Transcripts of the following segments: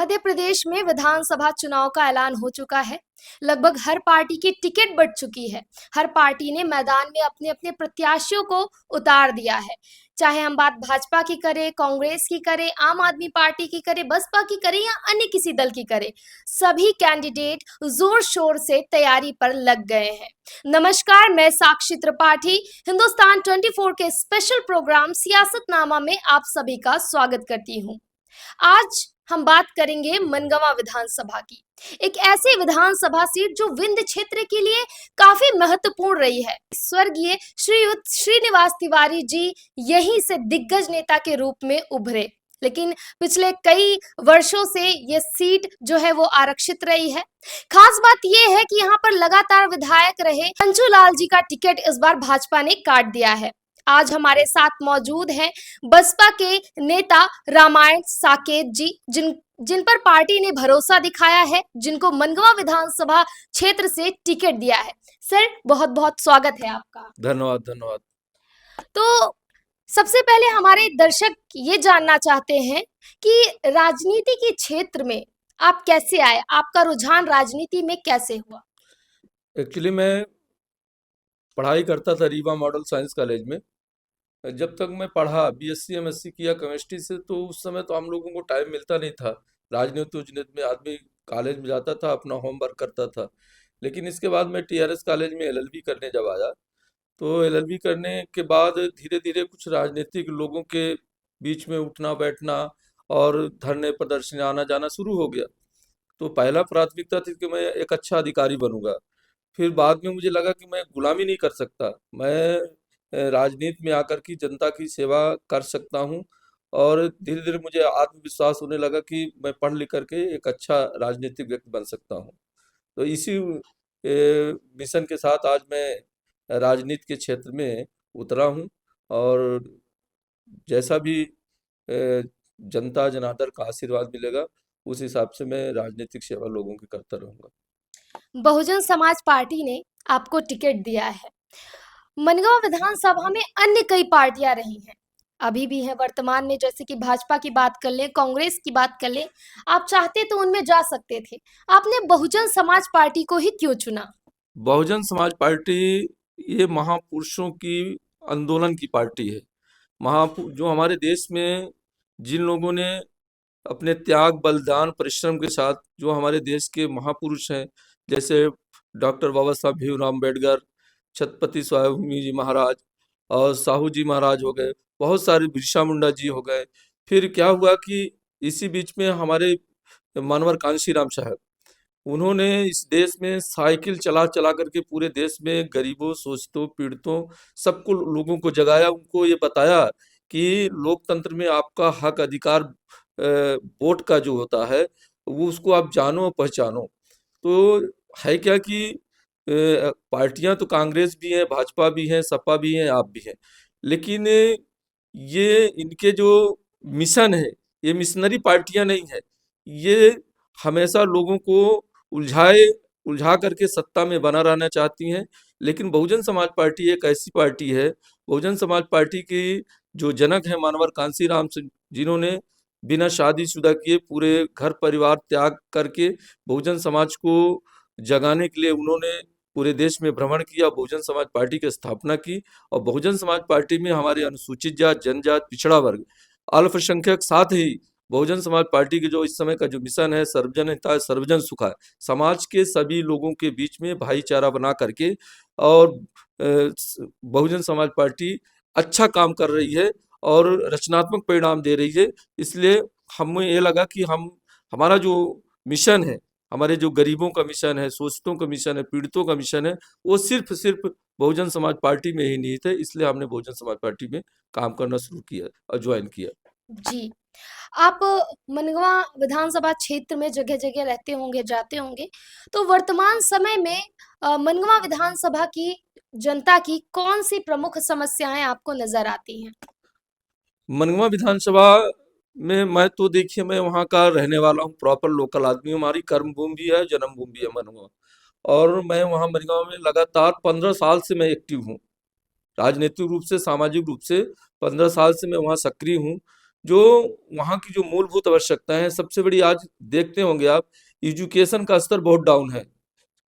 मध्य प्रदेश में विधानसभा चुनाव का ऐलान हो चुका है। लगभग हर पार्टी की टिकट बढ़ चुकी है। हर पार्टी ने मैदान में अपने अपने प्रत्याशियों को उतार दिया है। चाहे हम बात भाजपा की करें, कांग्रेस की करें, आम आदमी पार्टी की करें, बसपा की करें या अन्य किसी दल की करें, सभी कैंडिडेट जोर शोर से तैयारी पर लग गए हैं। नमस्कार, मैं साक्षी त्रिपाठी हिंदुस्तान 24 के स्पेशल प्रोग्राम सियासतनामा में आप सभी का स्वागत करती हूँ। आज हम बात करेंगे मनगवा विधानसभा की, एक ऐसी विधानसभा सीट जो विंध्य क्षेत्र के लिए काफी महत्वपूर्ण रही है। स्वर्गीय श्रीयुत श्रीनिवास तिवारी जी यहीं से दिग्गज नेता के रूप में उभरे, लेकिन पिछले कई वर्षों से ये सीट जो है वो आरक्षित रही है। खास बात ये है कि यहाँ पर लगातार विधायक रहे पंचूलाल जी का टिकट इस बार भाजपा ने काट दिया है। आज हमारे साथ मौजूद हैं बसपा के नेता रामायण साकेत जी, जिन पर पार्टी ने भरोसा दिखाया है, जिनको मनगवा विधानसभा क्षेत्र से टिकट दिया है। सर, बहुत बहुत स्वागत है आपका। धन्यवाद धन्यवाद। तो सबसे पहले हमारे दर्शक ये जानना चाहते हैं कि राजनीति के क्षेत्र में आप कैसे आए, आपका रुझान राजनीति में कैसे हुआ? एक्चुअली मैं पढ़ाई करता था रीवा मॉडल साइंस कॉलेज में। जब तक मैं पढ़ा बीएससी एमएससी किया केमिस्ट्री से, तो उस समय तो हम लोगों को टाइम मिलता नहीं था। राजनीति उजनीति में आदमी कॉलेज में जाता था, अपना होमवर्क करता था। लेकिन इसके बाद मैं टीआरएस कॉलेज में एलएलबी करने जब आया, तो एलएलबी करने के बाद धीरे धीरे कुछ राजनीतिक लोगों के बीच में उठना बैठना और धरने प्रदर्शन आना जाना शुरू हो गया। तो पहला प्राथमिकता थी कि मैं एक अच्छा अधिकारी बनूंगा। फिर बाद में मुझे लगा कि मैं गुलामी नहीं कर सकता, मैं राजनीति में आकर की जनता की सेवा कर सकता हूँ। और धीरे धीरे मुझे आत्मविश्वास होने लगा कि मैं पढ़ लिख करके एक अच्छा राजनीतिक व्यक्ति बन सकता हूँ। तो इसी मिशन के साथ आज मैं राजनीति के क्षेत्र में उतरा हूँ। और जैसा भी जनता जनार्दन का आशीर्वाद मिलेगा, उस हिसाब से मैं राजनीतिक सेवा लोगों की करता रहूंगा। बहुजन समाज पार्टी ने आपको टिकट दिया है। मनगवा विधानसभा में अन्य कई पार्टियां रही हैं, अभी भी हैं वर्तमान में, जैसे कि भाजपा की बात कर ले, कांग्रेस की बात कर ले। आप चाहते तो उनमें जा सकते थे, आपने बहुजन समाज पार्टी को ही क्यों चुना? बहुजन समाज पार्टी ये महापुरुषों की आंदोलन की पार्टी है। जो हमारे देश में जिन लोगों ने अपने त्याग बलिदान परिश्रम के साथ, जो हमारे देश के महापुरुष हैं, जैसे डॉक्टर बाबा साहब भीमराव अम्बेडकर, छत्रपति शिवाजी जी महाराज और साहू जी महाराज हो गए, बहुत सारे बिरसा मुंडा जी हो गए। फिर क्या हुआ कि इसी बीच में हमारे मानवर कांशीराम साहब, उन्होंने इस देश में साइकिल चला चला करके पूरे देश में गरीबों, शोषितों, पीड़ितों, सबको, लोगों को जगाया। उनको ये बताया कि लोकतंत्र में आपका हक अधिकार वोट का जो होता है, वो उसको आप जानो पहचानो। तो है क्या कि पार्टियां तो कांग्रेस भी है, भाजपा भी है, सपा भी है, आप भी हैं, लेकिन ये इनके जो मिशन है, ये मिशनरी पार्टियां नहीं है। ये हमेशा लोगों को उलझा करके सत्ता में बना रहना चाहती हैं। लेकिन बहुजन समाज पार्टी एक ऐसी पार्टी है, बहुजन समाज पार्टी की जो जनक है मानवर कांशीराम सिंह, जिन्होंने बिना शादीशुदा किए पूरे घर परिवार त्याग करके बहुजन समाज को जगाने के लिए उन्होंने पूरे देश में भ्रमण किया, बहुजन समाज पार्टी की स्थापना की। और बहुजन समाज पार्टी में हमारे अनुसूचित जात, जनजात, पिछड़ा वर्ग, अल्पसंख्यक, साथ ही बहुजन समाज पार्टी के जो इस समय का जो मिशन है, सर्वजन हिताय सर्वजन सुखाय, समाज के सभी लोगों के बीच में भाईचारा बना करके, और बहुजन समाज पार्टी अच्छा काम कर रही है और रचनात्मक परिणाम दे रही है। इसलिए हमें ये लगा कि हमारा जो मिशन है, हमारे जो गरीबों का मिशन है, शोषितों का मिशन है, पीड़ितों का मिशन है, वो सिर्फ सिर्फ बहुजन समाज पार्टी में ही निहित है। इसलिए हमने बहुजन समाज पार्टी में काम करना शुरू किया और ज्वाइन किया। जी, आप मनगवा विधानसभा क्षेत्र में जगह जगह रहते होंगे, जाते होंगे, तो वर्तमान समय में मनगवा विधानसभा की जनता की कौन सी प्रमुख समस्याएं आपको नजर आती हैं? मनगवा विधानसभा में मैं तो, देखिए, मैं वहाँ का रहने वाला हूँ, प्रॉपर लोकल आदमी हूँ। हमारी कर्म भूमि भी है, जन्म भूमि भी है मनगवा। और मैं वहाँ मनगवा में लगातार 15 साल से मैं एक्टिव हूँ, राजनीतिक रूप से, सामाजिक रूप से 15 साल से मैं वहाँ सक्रिय हूँ। जो वहाँ की जो मूलभूत आवश्यकताएं हैं, सबसे बड़ी आज देखते होंगे आप, एजुकेशन का स्तर बहुत डाउन है।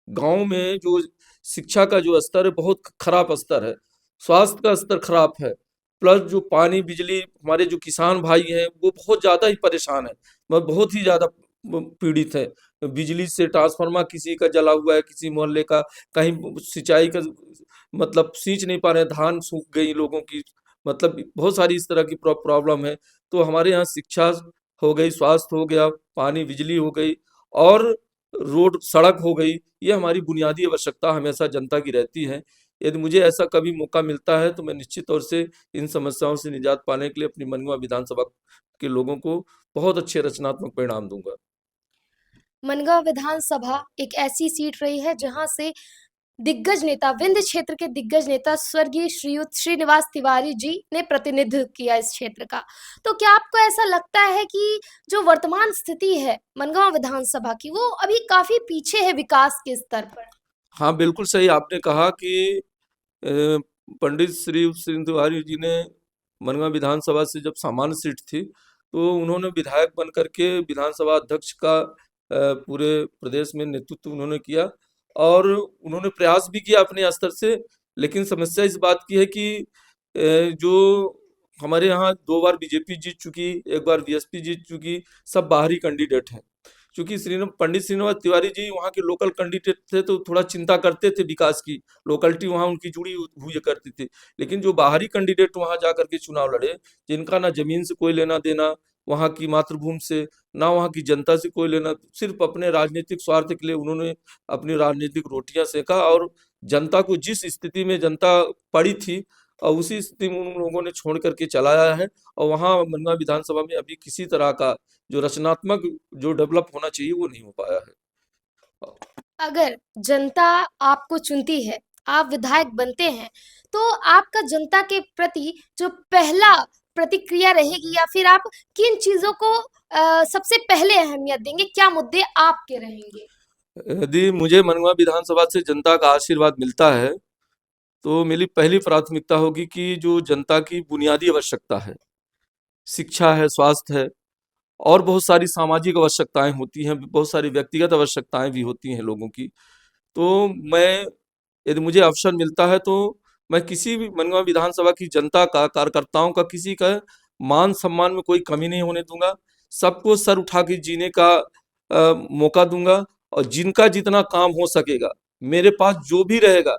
गांव में जो शिक्षा का जो स्तर है बहुत खराब स्तर है, स्वास्थ्य का स्तर खराब है, प्लस जो पानी बिजली, हमारे जो किसान भाई हैं वो बहुत ज्यादा ही परेशान है, वह बहुत ही ज्यादा पीड़ित है। बिजली से ट्रांसफार्मर किसी का जला हुआ है, किसी मोहल्ले का, कहीं सिंचाई का मतलब सींच नहीं पा रहे हैं, धान सूख गई लोगों की, मतलब बहुत सारी इस तरह की प्रॉब्लम है। तो हमारे यहाँ शिक्षा हो गई, स्वास्थ्य हो गया, पानी बिजली हो गई, और रोड सड़क हो गई। ये हमारी बुनियादी आवश्यकता हमेशा जनता की रहती है। यदि मुझे ऐसा कभी मौका मिलता है तो मैं निश्चित तौर से इन समस्याओं से निजात पाने के लिए अपनी मनगुआ विधानसभा के लोगों को बहुत अच्छे रचनात्मक परिणाम दूंगा। मनगांव विधानसभा एक ऐसी सीट रही है जहां से दिग्गज नेता, विंध्य क्षेत्र के दिग्गज नेता स्वर्गीय श्रीयुत श्रीनिवास तिवारी जी ने प्रतिनिधित्व किया इस क्षेत्र का। तो क्या आपको ऐसा लगता है कि जो वर्तमान स्थिति है मनगांव विधानसभा की, वो अभी काफी पीछे है विकास के स्तर पर? हाँ, बिल्कुल सही आपने कहा कि अ, पंडित श्री सिंह तिवारी जी ने मनवा विधानसभा से जब सामान्य सीट थी, तो उन्होंने विधायक बन करके विधानसभा अध्यक्ष का पूरे प्रदेश में नेतृत्व उन्होंने किया, और उन्होंने प्रयास भी किया अपने स्तर से। लेकिन समस्या इस बात की है कि जो हमारे यहाँ 2 बार बीजेपी जीत चुकी, 1 बार बीएसपी जीत चुकी, सब बाहरी कैंडिडेट हैं। क्योंकि पंडित श्रीनिवास तिवारी जी वहाँ के लोकल कैंडिडेट थे, तो थोड़ा चिंता करते थे विकास की, लोकलिटी वहाँ उनकी जुड़ी हुई करती थी। लेकिन जो बाहरी कैंडिडेट वहाँ जा करके चुनाव लड़े, जिनका ना जमीन से कोई लेना देना, वहाँ की मातृभूमि से, ना वहाँ की जनता से कोई लेना, सिर्फ अपने राजनीतिक स्वार्थ के लिए उन्होंने अपनी राजनीतिक रोटियां सेका, और जनता को जिस स्थिति में जनता पड़ी थी, और उसी स्थिति में उन लोगों ने छोड़ करके चलाया है। और वहाँ मनवा विधानसभा में अभी किसी तरह का जो रचनात्मक जो डेवलप होना चाहिए वो नहीं हो पाया है। अगर जनता आपको चुनती है, आप विधायक बनते हैं, तो आपका जनता के प्रति जो पहला प्रतिक्रिया रहेगी, या फिर आप किन चीजों को सबसे पहले अहमियत देंगे? क्या मुद्दे आपके रहेंगे? यदि मुझे मनवा विधानसभा से जनता का आशीर्वाद मिलता है, तो मेरी पहली प्राथमिकता होगी कि जो जनता की बुनियादी आवश्यकता है, शिक्षा है, स्वास्थ्य है, और बहुत सारी सामाजिक आवश्यकताएं होती हैं, बहुत सारी व्यक्तिगत आवश्यकताएं भी होती हैं लोगों की। तो मैं, यदि मुझे अवसर मिलता है, तो मैं किसी भी मनवा विधानसभा की जनता का, कार्यकर्ताओं का, किसी का मान सम्मान में कोई कमी नहीं होने दूंगा। सबको सर उठा के जीने का मौका दूंगा, और जिनका जितना काम हो सकेगा, मेरे पास जो भी रहेगा,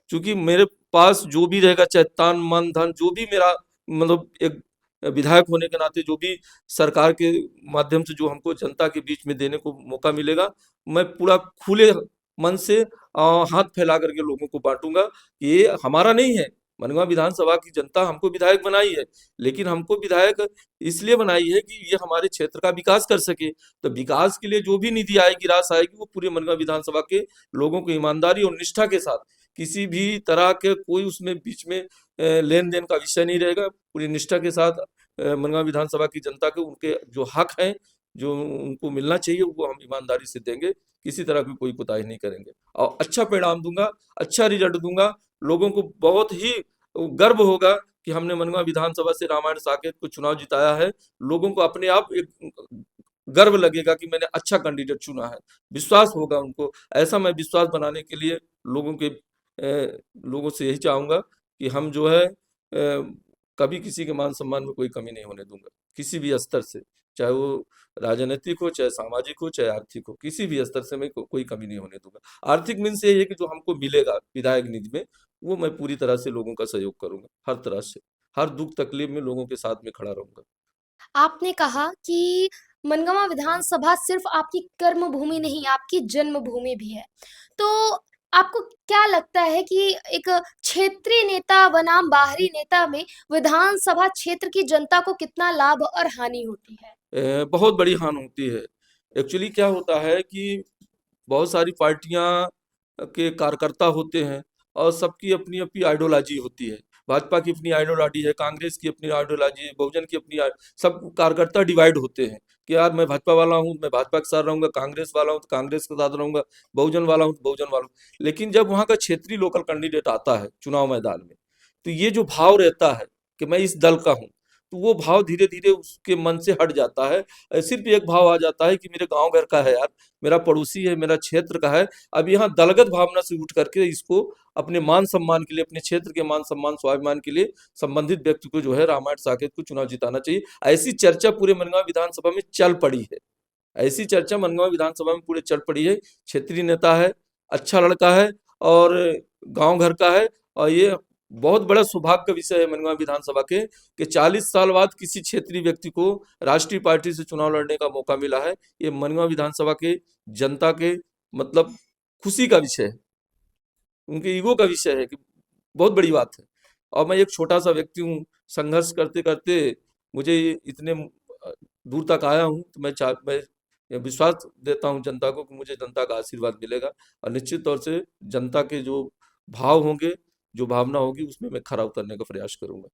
क्योंकि मेरे पास जो भी रहेगा, चाहे तन मन धन, जो भी मेरा मतलब एक विधायक होने के नाते जो भी सरकार के माध्यम से जो हमको जनता के बीच में देने को मौका मिलेगा, मैं पूरा खुले मन से हाथ फैला करके लोगों को बांटूंगा। ये हमारा नहीं है, मनवा विधानसभा की जनता हमको विधायक बनाई है, लेकिन हमको विधायक इसलिए बनाई है कि ये हमारे क्षेत्र का विकास कर सके। तो विकास के लिए जो भी निधि आएगी, राशि आएगी, वो पूरे मनवा विधानसभा के लोगों को ईमानदारी और निष्ठा के साथ, किसी भी तरह के कोई उसमें बीच में लेन देन का विषय नहीं रहेगा, पूरी निष्ठा के साथ मनवा विधानसभा की जनता के उनके जो हक हैं, जो उनको मिलना चाहिए, वो हम ईमानदारी से देंगे, किसी तरह की कोई कोताही नहीं करेंगे, और अच्छा परिणाम दूंगा, अच्छा रिजल्ट दूंगा। लोगों को बहुत ही गर्व होगा कि हमने मनवा विधानसभा से रामायण साकेत को चुनाव जिताया है। लोगों को अपने आप एक गर्व लगेगा कि मैंने अच्छा कैंडिडेट चुना है, विश्वास होगा उनको। ऐसा मैं विश्वास बनाने के लिए लोगों से यही चाहूंगा कि हम जो है कभी किसी के मान सम्मान में कोई कमी नहीं होने दूंगा, किसी भी स्तर से, चाहे वो राजनीतिक हो, चाहे सामाजिक हो, चाहे आर्थिक हो, किसी भी स्तर से मैं कोई कमी नहीं होने दूंगा। आर्थिक मीन से ये है कि जो हमको मिलेगा विधायक निधि में, वो मैं पूरी तरह से लोगों का सहयोग करूंगा, हर तरह से, हर दुख तकलीफ में लोगों के साथ में खड़ा रहूंगा। आपने कहा कि मनगांव विधानसभा सिर्फ आपकी कर्म भूमि नहीं, आपकी जन्मभूमि भी है। तो आपको क्या लगता है कि एक क्षेत्रीय नेता बनाम बाहरी नेता में विधानसभा क्षेत्र की जनता को कितना लाभ और हानि होती है? बहुत बड़ी हानि होती है। एक्चुअली क्या होता है कि बहुत सारी पार्टियां के कार्यकर्ता होते हैं, और सबकी अपनी अपनी आइडियोलॉजी होती है। भाजपा की अपनी आइडियोलॉजी है, कांग्रेस की अपनी आइडियोलॉजी है, बहुजन की अपनी सब कार्यकर्ता डिवाइड होते हैं कि यार मैं भाजपा वाला हूँ, मैं भाजपा के साथ रहूंगा, कांग्रेस वाला हूँ तो कांग्रेस के साथ रहूंगा, बहुजन वाला हूँ तो बहुजन वाला हूँ। लेकिन जब वहाँ का क्षेत्रीय लोकल कैंडिडेट आता है चुनाव मैदान में, तो ये जो भाव रहता है कि मैं इस दल का हूँ, तो वो भाव धीरे-धीरे उसके मन से हट जाता है। सिर्फ़ एक भाव आ जाता है कि मेरे गाँव घर का है यार, मेरा पड़ोसी है, मेरा क्षेत्र का है। अब यहाँ दलगत भावना से उठ करके इसको अपने मान-सम्मान के लिए, अपने क्षेत्र के मान-सम्मान, स्वाभिमान के लिए संबंधित व्यक्ति को जो है रामायण साकेत को चुनाव जिताना चाहिए। ऐसी चर्चा पूरे मनगाँव विधानसभा में चल पड़ी है। ऐसी चर्चा मनगाँव विधानसभा में पूरे चल पड़ी है। क्षेत्रीय नेता है, अच्छा लड़का है और गाँव घर का है और ये बहुत बड़ा सौभाग्य का विषय है मनगाँव विधानसभा के कि 40 साल बाद किसी क्षेत्रीय व्यक्ति को राष्ट्रीय पार्टी से चुनाव लड़ने का मौका मिला है। ये मनगाँव विधानसभा के जनता के मतलब खुशी का विषय है, उनके ईगो का विषय है कि बहुत बड़ी बात है। और मैं एक छोटा-सा व्यक्ति हूँ, संघर्ष करते-करते मुझे इतने दूर तक आया हूँ, तो मैं ये विश्वास देता हूँ जनता को कि मुझे जनता का आशीर्वाद मिलेगा और निश्चित तौर से जनता के जो भाव होंगे, जो भावना होगी, उसमें मैं खरा उतरने का प्रयास करूँगा।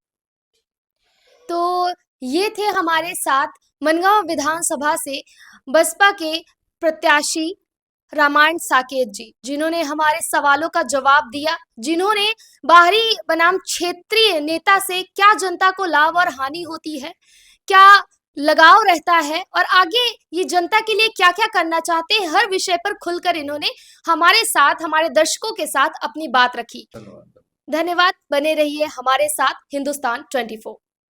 तो ये थे हमारे साथ मनगांव विधानसभा से बसपा के प्रत्याशी रामायण साकेत जी, जिन्होंने हमारे सवालों का जवाब दिया, जिन्होंने बाहरी बनाम क्षेत्रीय नेता से क्या जनता को लाभ और हानि होती है, क्या लगाव रहता है और आगे ये जनता के लिए क्या-क्या करना चाहते हैं, हर विषय पर खुलकर इन्होंने हमारे साथ, हमारे दर्शकों के साथ अपनी बात रखी। धन्यवाद। धन्यवाद, बने रहिए हमारे साथ हिंदुस्तान 24।